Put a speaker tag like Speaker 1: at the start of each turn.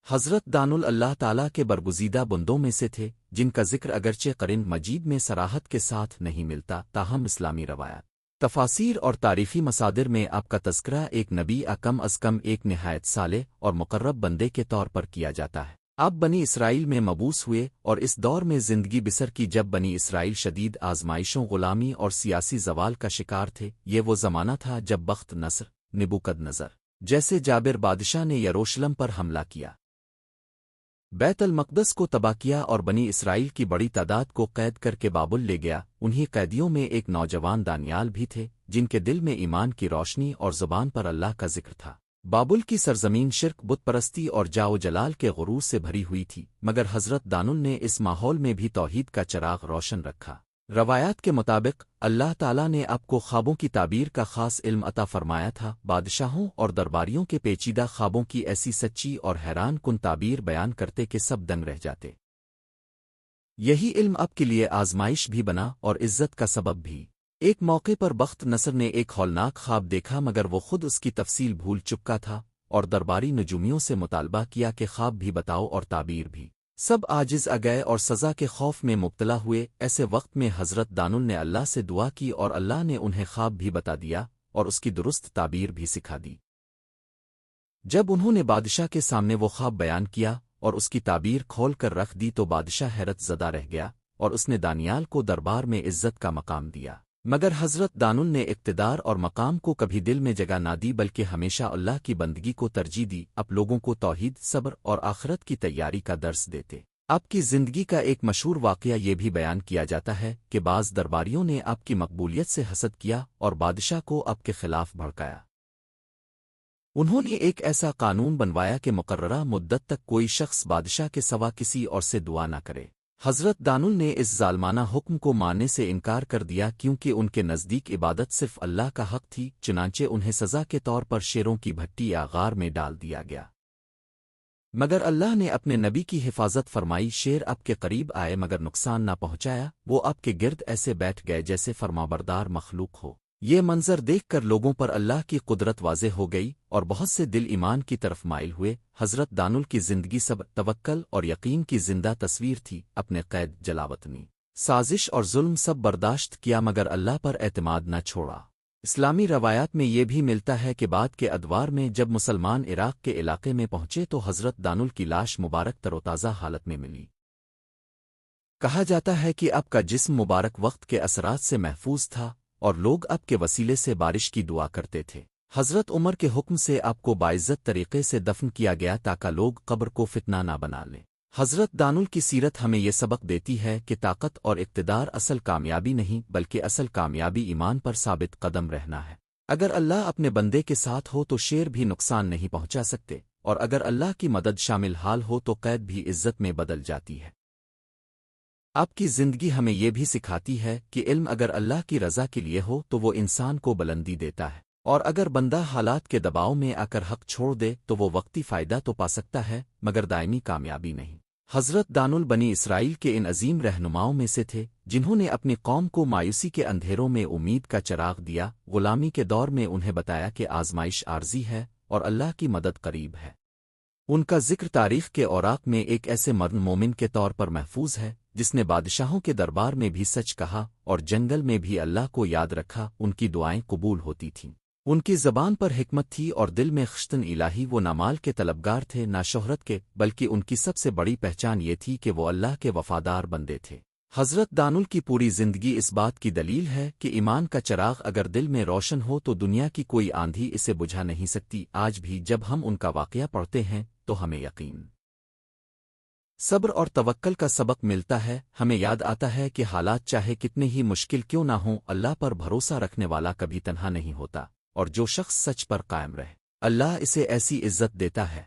Speaker 1: حضرت دانل اللہ تعالیٰ کے برگزیدہ بندوں میں سے تھے، جن کا ذکر اگرچہ قرآن مجید میں صراحت کے ساتھ نہیں ملتا، تاہم اسلامی روایات، تفاسیر اور تاریخی مصادر میں آپ کا تذکرہ ایک نبی کم از کم ایک نہایت صالح اور مقرب بندے کے طور پر کیا جاتا ہے۔ آپ بنی اسرائیل میں مبعوث ہوئے اور اس دور میں زندگی بسر کی جب بنی اسرائیل شدید آزمائشوں، غلامی اور سیاسی زوال کا شکار تھے۔ یہ وہ زمانہ تھا جب بخت نصر، نبوکدنضر جیسے جابر بادشاہ نے یروشلم پر حملہ کیا، بیت المقدس کو تباہ کیا اور بنی اسرائیل کی بڑی تعداد کو قید کر کے بابل لے گیا۔ انہی قیدیوں میں ایک نوجوان دانیال بھی تھے، جن کے دل میں ایمان کی روشنی اور زبان پر اللہ کا ذکر تھا۔ بابل کی سرزمین شرک، بت پرستی اور جاؤ جلال کے غرور سے بھری ہوئی تھی، مگر حضرت دانل نے اس ماحول میں بھی توحید کا چراغ روشن رکھا۔ روایات کے مطابق اللہ تعالیٰ نے آپ کو خوابوں کی تعبیر کا خاص علم عطا فرمایا تھا۔ بادشاہوں اور درباریوں کے پیچیدہ خوابوں کی ایسی سچی اور حیران کن تعبیر بیان کرتے کہ سب دنگ رہ جاتے۔ یہی علم آپ کے لیے آزمائش بھی بنا اور عزت کا سبب بھی۔ ایک موقع پر بخت نصر نے ایک ہولناک خواب دیکھا، مگر وہ خود اس کی تفصیل بھول چکا تھا، اور درباری نجومیوں سے مطالبہ کیا کہ خواب بھی بتاؤ اور تعبیر بھی۔ سب عاجز گئے اور سزا کے خوف میں مبتلا ہوئے۔ ایسے وقت میں حضرت دانل نے اللہ سے دعا کی اور اللہ نے انہیں خواب بھی بتا دیا اور اس کی درست تعبیر بھی سکھا دی۔ جب انہوں نے بادشاہ کے سامنے وہ خواب بیان کیا اور اس کی تعبیر کھول کر رکھ دی تو بادشاہ حیرت زدہ رہ گیا، اور اس نے دانیال کو دربار میں عزت کا مقام دیا۔ مگر حضرت دانل نے اقتدار اور مقام کو کبھی دل میں جگہ نہ دی، بلکہ ہمیشہ اللہ کی بندگی کو ترجیح دی۔ اب لوگوں کو توحید، صبر اور آخرت کی تیاری کا درس دیتے۔ آپ کی زندگی کا ایک مشہور واقعہ یہ بھی بیان کیا جاتا ہے کہ بعض درباریوں نے آپ کی مقبولیت سے حسد کیا اور بادشاہ کو آپ کے خلاف بھڑکایا۔ انہوں نے ایک ایسا قانون بنوایا کہ مقررہ مدت تک کوئی شخص بادشاہ کے سوا کسی اور سے دعا نہ کرے۔ حضرت دانل نے اس ظالمانہ حکم کو ماننے سے انکار کر دیا، کیونکہ ان کے نزدیک عبادت صرف اللہ کا حق تھی۔ چنانچہ انہیں سزا کے طور پر شیروں کی بھٹی یا غار میں ڈال دیا گیا۔ مگر اللہ نے اپنے نبی کی حفاظت فرمائی۔ شیر آپ کے قریب آئے مگر نقصان نہ پہنچایا، وہ آپ کے گرد ایسے بیٹھ گئے جیسے فرمانبردار مخلوق ہو۔ یہ منظر دیکھ کر لوگوں پر اللہ کی قدرت واضح ہو گئی اور بہت سے دل ایمان کی طرف مائل ہوئے۔ حضرت دانل کی زندگی صبر، توکل اور یقین کی زندہ تصویر تھی۔ اپنے قید، جلاوطنی، سازش اور ظلم سب برداشت کیا، مگر اللہ پر اعتماد نہ چھوڑا۔ اسلامی روایات میں یہ بھی ملتا ہے کہ بعد کے ادوار میں جب مسلمان عراق کے علاقے میں پہنچے تو حضرت دانل کی لاش مبارک تر و تازہ حالت میں ملی۔ کہا جاتا ہے کہ آپ کا جسم مبارک وقت کے اثرات سے محفوظ تھا اور لوگ آپ کے وسیلے سے بارش کی دعا کرتے تھے۔ حضرت عمر کے حکم سے آپ کو باعزت طریقے سے دفن کیا گیا تاکہ لوگ قبر کو فتنہ نہ بنا لیں۔ حضرت دانل کی سیرت ہمیں یہ سبق دیتی ہے کہ طاقت اور اقتدار اصل کامیابی نہیں، بلکہ اصل کامیابی ایمان پر ثابت قدم رہنا ہے۔ اگر اللہ اپنے بندے کے ساتھ ہو تو شیر بھی نقصان نہیں پہنچا سکتے، اور اگر اللہ کی مدد شامل حال ہو تو قید بھی عزت میں بدل جاتی ہے۔ آپ کی زندگی ہمیں یہ بھی سکھاتی ہے کہ علم اگر اللہ کی رضا کے لیے ہو تو وہ انسان کو بلندی دیتا ہے، اور اگر بندہ حالات کے دباؤ میں آ کر حق چھوڑ دے تو وہ وقتی فائدہ تو پا سکتا ہے مگر دائمی کامیابی نہیں۔ حضرت دانل بنی اسرائیل کے ان عظیم رہنماؤں میں سے تھے جنہوں نے اپنی قوم کو مایوسی کے اندھیروں میں امید کا چراغ دیا۔ غلامی کے دور میں انہیں بتایا کہ آزمائش عارضی ہے اور اللہ کی مدد قریب ہے۔ ان کا ذکر تاریخ کے اوراق میں ایک ایسے مرد مومن کے طور پر محفوظ ہے جس نے بادشاہوں کے دربار میں بھی سچ کہا اور جنگل میں بھی اللہ کو یاد رکھا۔ ان کی دعائیں قبول ہوتی تھیں، ان کی زبان پر حکمت تھی اور دل میں خشتن الہی۔ وہ نہ مال کے طلبگار تھے نہ شہرت کے، بلکہ ان کی سب سے بڑی پہچان یہ تھی کہ وہ اللہ کے وفادار بندے تھے۔ حضرت دانل کی پوری زندگی اس بات کی دلیل ہے کہ ایمان کا چراغ اگر دل میں روشن ہو تو دنیا کی کوئی آندھی اسے بجھا نہیں سکتی۔ آج بھی جب ہم ان کا واقعہ پڑھتے ہیں تو ہمیں یقین، صبر اور توکل کا سبق ملتا ہے۔ ہمیں یاد آتا ہے کہ حالات چاہے کتنے ہی مشکل کیوں نہ ہوں، اللہ پر بھروسہ رکھنے والا کبھی تنہا نہیں ہوتا، اور جو شخص سچ پر قائم رہے اللہ اسے ایسی عزت دیتا ہے